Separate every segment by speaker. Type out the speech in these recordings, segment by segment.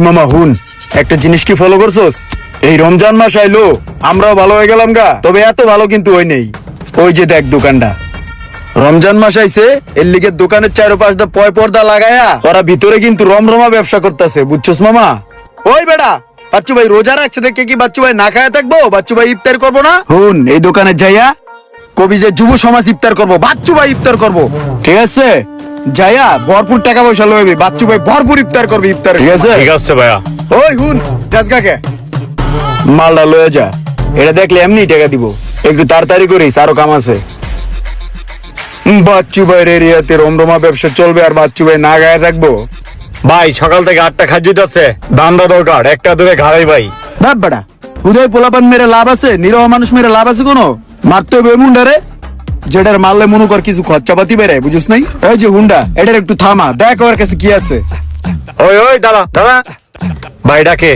Speaker 1: মামা হুন, একটা জিনিস কি ফলো করছস? এই রমজান মাস আইলো, আমরাও ভালো হয়ে গেলাম গা, তবে এত ভালো কিন্তু ওই নেই। ওই যে দেখ দোকানটা, রমজান মাস আইছে, এর লিগে দোকানের চারপাশ দা পয় পর্দা লাগায়া ওরা ভিতরে কিন্তু রমরমা ব্যবসা করতেছে, বুঝছস মামা? ওই বেটা, বাচ্চু ভাই রোজা রাখছে দেখে কি বাচ্চু ভাই না খায়া থাকবো? বাচ্চু ভাই ইফতার করবো না? হুন, এই দোকানে যাইয়া কবি যে যুব সমাজ ইফতার করবো, বাচ্চু ভাই ইফতার করবো, ঠিক আছে? যাইয়া ভরপুর টাকা পয়সা লইবি, বাচ্চু ভাই ভরপুর ইফতার করবি, ইফতার, ঠিক আছে?
Speaker 2: ঠিক আছে ভাইয়া।
Speaker 1: ওই হুন, জাজগাকে মালটা লয়ে যা, এটা দেখলে এমনি টাকা দিব, একটু তাড়াতাড়ি করিস, আরো কাম আছে। বাচ্চু ভাইয়ের এরিয়াতে রমরমা ব্যবসা চলবে আর বাচ্চু ভাই না গায়ে থাকবো?
Speaker 2: ভাই সকাল থেকে 8টা খাজুত আছে, দান্দা দরকার, একটা দূরে ঘাড়াই ভাই।
Speaker 1: ভাব বেটা, হুদয় পোলাপান মেরে লাভ আছে? নিরহ মানুষ মেরে লাভ আছে কোনো? মারতে হবে মুন্ডারে, যেটার মারলে মনে কর কিছু খরচাপাতি বেড়ে, বুঝিস নাই? এই যে হুন্ডা, এটার একটু থামা, দেখ ওর কাছে কি আছে।
Speaker 2: ওই ওই দাদা দাদা, ভাই ডাকে।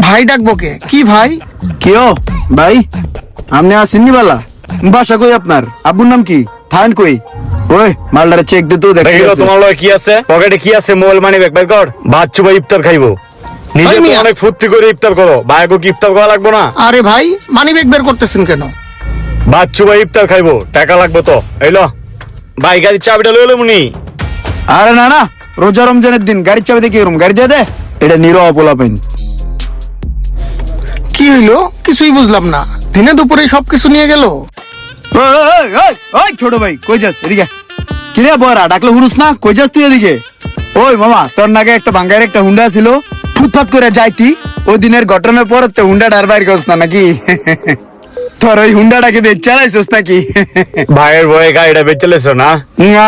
Speaker 3: ভাই ডাকবো কে? কি ভাই?
Speaker 1: কেও ভাই, আপনি আসেননি বালা? বাসা কই আপনার? আব্বুর নাম কি? থাকেন কই? ওই মালটারে চেক দে তো, দেখ কি
Speaker 2: দেখিল
Speaker 1: আছে।
Speaker 2: তোমার লয় কি আছে, পকেটে কি আছে, মোবাইল মানি ব্যাগ বের কর। বাচ্চু ভাই ইফতার খাইবো, নিজে
Speaker 3: ওই
Speaker 2: তো
Speaker 3: মিয়া।
Speaker 2: অনেক ফুর্তি করে ইফতার করো, ভাইগো কি ইফতার করা লাগবো না?
Speaker 3: আরে ভাই, মানি ব্যাগ বের করতেছেন কেন?
Speaker 2: বাচ্চু ভাই ইফতার খাইবো, টাকা লাগবো তো। এইলো ভাই, গাড়ির চাবিটা লইলো মুনি।
Speaker 1: আরে না না, রোজা রমজানের দিন গাড়ির চাবি দেখে এরম গাড়ি দিয়ে দে, এটা নিরহ পোলাপান।
Speaker 3: কি হইলো? কিছুই বুঝলাম না, দিনে দুপুরে সবকিছু নিয়ে গেল।
Speaker 1: ওই, ওই, ওই, ওই ছোট ভাই কই যাস? এদিকে কিরে বড়া, ডাকলে হুনুস না? কই যাস তুই এদিকে? ওই মামা, তোর নাকি একটা ভাঙ্গার একটা হুন্ডা ছিল, ফুটফাট করে যাইতি, ওই দিনের ঘটনার পর তো হুন্ডা ডার বাইর করছ না নাকি? তোর ওই হুন্ডাটাকে বেচ চালাইছিস নাকি?
Speaker 2: ভাইয়ের বয়ে গাড়িটা বেচলেছো না?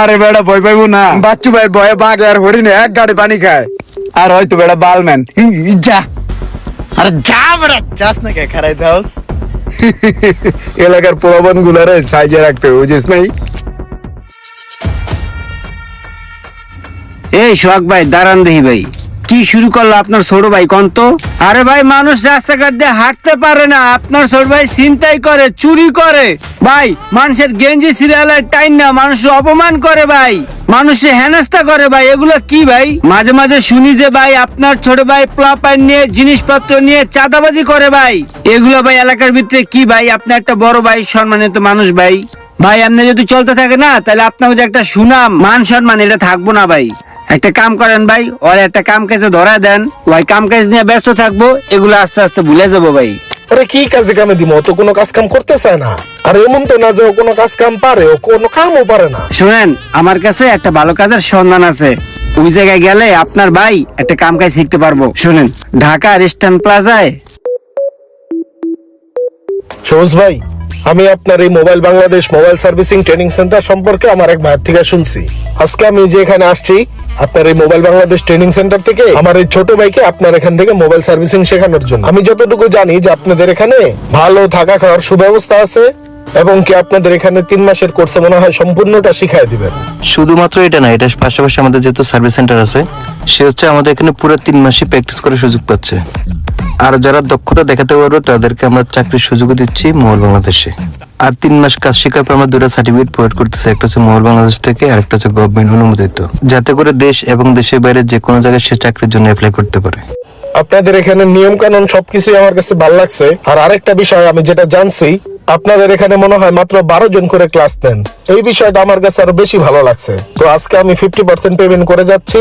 Speaker 1: আরে বেড়া ভয় পাইবো না, বাচ্চু ভাইয়ের ভয়ে বাঘ আর হরিণে এক গাড়ি পানি খায়, আর হয়তো বেড়া বালম্যান। যা, আরে যা বেড়া, যাস না কে খারাই দাস। এলাকার প্রবণ গুলারে সাইজে রাখতে বুঝিস নাই?
Speaker 4: এই সোহাগ ভাই দাঁড়ান দেখি ভাই, কি শুরু করলো আপনার ছোট ভাই কন্ত? আরে ভাই, মানুষ রাস্তাঘাট দিয়ে হাঁটতে পারে না, আপনার ছোট ভাই ছিনতাই করে, চুরি করে ভাই, মানুষের গেঞ্জি সিরিয়ালের টাইম না, মানুষের অপমান করে ভাই, মানুষের হেনস্থা করে ভাই, এগুলো কি ভাই? মাঝে মাঝে শুনি যে ভাই আপনার ছোট ভাই প্লাপার নিয়ে জিনিসপত্র নিয়ে চাঁদাবাজি করে ভাই, এগুলো ভাই এলাকার ভিতরে কি ভাই? আপনি একটা বড় ভাই, সম্মানিত মানুষ ভাই, ভাই আপনি যদি চলতে থাকে না, তাহলে আপনার যে একটা সুনাম মান সম্মান এটা থাকবো না ভাই। একটা কাম করেন ভাই, ওর একটা কাম কাজে ধরা দেন, ওই কাম কাজ নিয়ে ব্যস্ত থাকবো, এগুলো আস্তে আস্তে ভুলে যাবো ভাই।
Speaker 5: আরে কি কাজে কামে দিব? ও তো কোনো কাজ কাম করতে চায় না। আর এমন তো না যে ও কোনো কাজ কাম পারে, ও কোনো কামও পারে না।
Speaker 4: শুনেন, আমার কাছে একটা ভালো কাজের সন্ধান আছে, ওই জায়গায় গেলে আপনার ভাই একটা কাম কাজ শিখতে পারবো। শুনেন, ঢাকা রেস্টার্ন প্লাজায়।
Speaker 5: সবুজ ভাই, আমি আপনার এই mobile Bangladesh mobile servicing training centre সম্পর্কে আমার এক ভাইয়ের থেকে শুনছি। আজকে আমি যে এখানে আসছি আপনার এই মোবাইল বাংলাদেশ ট্রেনিং সেন্টার থেকে, আমার এই ছোট ভাইকে আপনার এখান থেকে মোবাইল সার্ভিসিং শেখানোর জন্য। আমি যতটুকু জানি যে আপনাদের এখানে ভালো থাকা খাওয়ার সুব্যবস্থা আছে, এবং কি আপনাদের এখানে 3 মাসের কোর্সে মনে হয় সম্পূর্ণটা শিখাই দিবেন।
Speaker 6: শুধুমাত্র এটা না, এটার পাশাপাশি আমাদের যেহেতু সার্ভিস সেন্টার আছে, সে হচ্ছে আমাদের এখানে পুরো 3 মাসই প্র্যাকটিস করার সুযোগ পাচ্ছে। আর যারা দক্ষতা দেখাতে পারবে তাদেরকে আমরা চাকরির সুযোগও দিচ্ছি মোবাইল বাংলাদেশে। আর 3 মাস কাজ শেখার পর আমরা 2টা সার্টিফিকেট প্রোভাইড করতেছি, একটা হচ্ছে মোবাইল বাংলাদেশ থেকে আর একটা হচ্ছে গভর্নমেন্ট অনুমোদিত, যাতে করে দেশ এবং দেশের বাইরে যে কোনো জায়গায় সে চাকরির জন্য অ্যাপ্লাই করতে পারে।
Speaker 5: আপনাদের এখানে নিয়ম কানুন সবকিছুই আমার কাছে ভালো লাগছে। আর আরেকটা বিষয় আমি যেটা জানছি, আপনাদের এখানে মনে হয় মাত্র 12 জন করে ক্লাস নেন। এই বিষয়টা আমার কাছে আরো বেশি ভালো লাগছে। তো আজকে আমি 50% পেমেন্ট করে যাচ্ছি,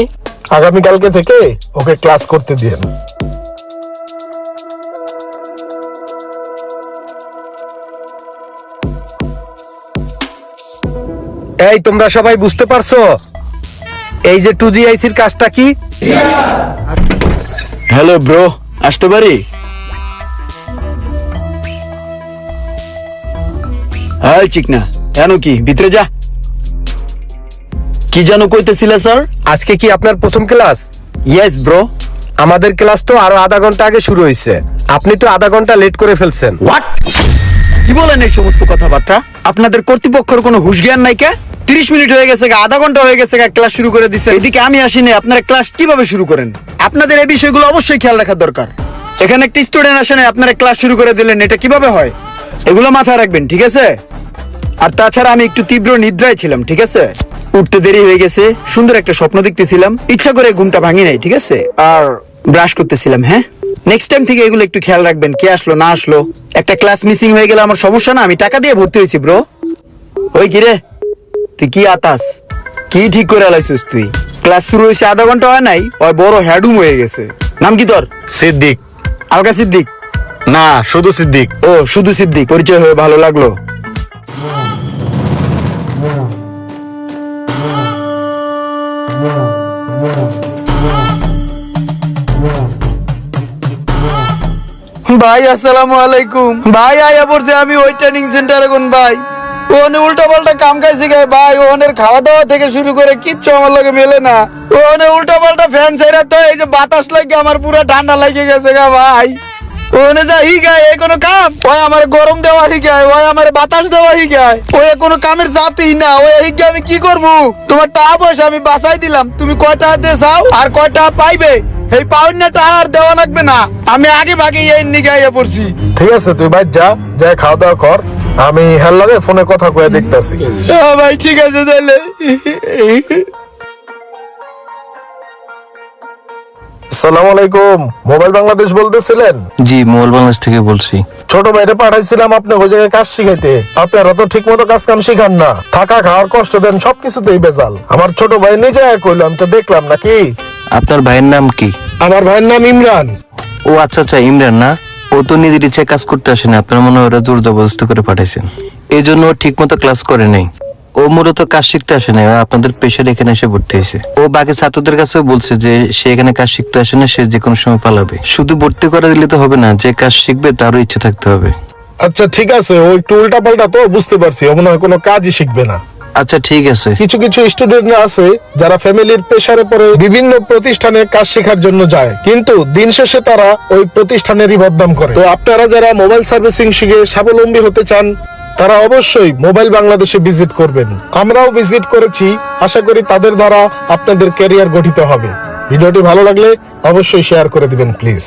Speaker 5: আগামীকালকে থেকে ওকে ক্লাস করতে দিন।
Speaker 2: এই তোমরা সবাই বুঝতে পারছো এই যে 2GICর কাজটা কি?
Speaker 1: হ্যালো ব্রো, আসতে পারি? হাই চিকনা, কেন কি ভিতরে যা। কি জানো কইতেছিলে স্যার?
Speaker 2: আজকে কি আপনার প্রথম ক্লাস?
Speaker 1: Yes bro.
Speaker 2: আমাদের ক্লাস তো আরো আধা ঘন্টা আগে শুরু হয়েছে, আপনি তো আধা ঘন্টা লেট করে ফেলছেন।
Speaker 1: হোয়াট? কি বলেন এই সমস্ত কথাবার্তা? আপনাদের কর্তৃপক্ষের কোনো হুঁশ জ্ঞান নাই কে? 30 মিনিট হয়ে গেছে, আধা ঘন্টা হয়ে গেছে, ক্লাস শুরু করে দিছে। এদিকে আমি আসিনি, আপনারা ক্লাস কিভাবে শুরু করেন? আপনাদের এই বিষয়গুলো অবশ্যই খেয়াল রাখা দরকার। এখানে একটা স্টুডেন্ট আসে না, আপনারা ক্লাস শুরু করে দিলেন, এটা কিভাবে হয়? এগুলো মাথায় রাখবেন, ঠিক আছে? আর তাছাড়া আমি একটু তীব্র নিদ্রায় ছিলাম, ঠিক আছে? উঠতে দেরি হয়ে গেছে, সুন্দর একটা স্বপ্ন দেখতেছিলাম, ইচ্ছা করে ঘুমটা ভাঙি নাই, ঠিক আছে? আর ব্রাশ করতেছিলাম। হ্যাঁ, নেক্সট টাইম থেকে এগুলো একটু খেয়াল রাখবেন, কে আসলো না আসলো। একটা ক্লাস মিসিং হয়ে গেলে আমার সমস্যা না, আমি টাকা দিয়ে ভর্তি হয়েছি ব্রো। ওই কিরে, তুই কি আতাস, কি ঠিক করে আলাইছিস তুই? ক্লাস শুরু হয়েছে আধা ঘন্টা হয় নাই, ওই বড় হ্যাডুম হয়ে গেছে। নাম কি তোর?
Speaker 2: সিদ্দিক।
Speaker 1: আলকা সিদ্দিক?
Speaker 2: না, শুধু সিদ্দিক।
Speaker 1: ও, শুধু সিদ্দিক। পরিচয় হয়ে ভালো লাগলো। ভাই আসসালামু আলাইকুম। ভাই আয়া পড়ছে, আমি ওই ট্রেনিং সেন্টারে কোন ভাই, ওখানে উল্টা পাল্টা কাম খাইছি গায়ে ভাই। ওখানের খাওয়া দাওয়া থেকে শুরু করে কিচ্ছু আমার লগে মেলে না। ওখানে উল্টা পাল্টা ফ্যান ছাইরা তো এই যে বাতাস লাগে আমার পুরো ঠান্ডা লাগে গেছে গা ভাই। ওখানে যা হিগায় এ কোনো কাম? ওই আমার গরম দেওয়া হিগায়, ওই আমার বাতাস দেওয়া হিগায়, ওই কোনো কামের জাতি না। ওই হিগে আমি কি করবো? তোমার টাকা পয়সা আমি বাঁচাই দিলাম, তুমি কয় টাকা দিয়ে চাও আর কয় টাকা পাইবে? এই পাউন না টাকা আর দেওয়া লাগবে না, আমি আগে ভাগে এই নিগাইয়া পড়ছি।
Speaker 5: ঠিক আছে, তুই বাইর যা, যা খাওয়া দাওয়া কর, আমি হেল লাগে ফোনে কথা কয়ে দেখতাছি।
Speaker 1: ভাই ঠিক আছে তাহলে।
Speaker 5: আসসালামু আলাইকুম, মোবাইল বাংলাদেশ বলতেছিলেন?
Speaker 6: জি, মোবাইল বাংলাদেশ থেকে বলছি।
Speaker 5: ছোট ভাইরে পাঠাইছিলাম আপনি ওই জায়গায় কাজ শিখাইতে, আপনারা তো ঠিক মতো কাজ কাম শিখান না, থাকা খাওয়ার কষ্ট দেন, সবকিছুতেই বেজাল। আমার ছোট ভাই নিজে কইলো, আমি তো দেখলাম নাকি।
Speaker 6: আপনার ভাইয়ের নাম কি?
Speaker 5: আমার ভাইয়ের নাম ইমরান।
Speaker 6: ও আচ্ছা আচ্ছা, ইমরান না? ও তো নিজের ইচ্ছায় কাজ করতে আসেনি, আপনার মনে হয় ওরা জোর জবরদস্তি করে পাঠাইছেন, এই জন্য ও ঠিক মতো ক্লাস করে নাই। ও মূলত কাজ শিখতে আসে না, আপনাদের পেশার এখানে এসে ভর্তি হয়েছে। ও বাকি ছাত্রদের কাছেও বলছে যে সে এখানে কাজ শিখতে আসে না, সে যে কোনো সময় পালাবে। শুধু ভর্তি করে দিলে তো হবে না, যে কাজ শিখবে তারও ইচ্ছে থাকতে হবে।
Speaker 5: আচ্ছা ঠিক আছে, ও একটু উল্টা পাল্টা তো বুঝতে পারছি, ও মনে হয় কোনো কাজই শিখবে না।
Speaker 6: আচ্ছা ঠিক আছে।
Speaker 5: কিছু কিছু স্টুডেন্ট আছে যারা ফ্যামিলির প্রেসারে পড়ে বিভিন্ন প্রতিষ্ঠানে কাজ শেখার জন্য যায়, কিন্তু দিন শেষে তারা ওই প্রতিষ্ঠানেরই বদনাম করে। তো আপনারা যারা মোবাইল সার্ভিসিং শিখে স্বাবলম্বী হতে চান, তারা অবশ্যই মোবাইল বাংলাদেশে ভিজিট করবেন। আমরাও ভিজিট করেছি, আশা করি তাদের দ্বারা আপনাদের ক্যারিয়ার গঠিত হবে। ভিডিওটি ভালো লাগলে অবশ্যই শেয়ার করে দিবেন প্লিজ।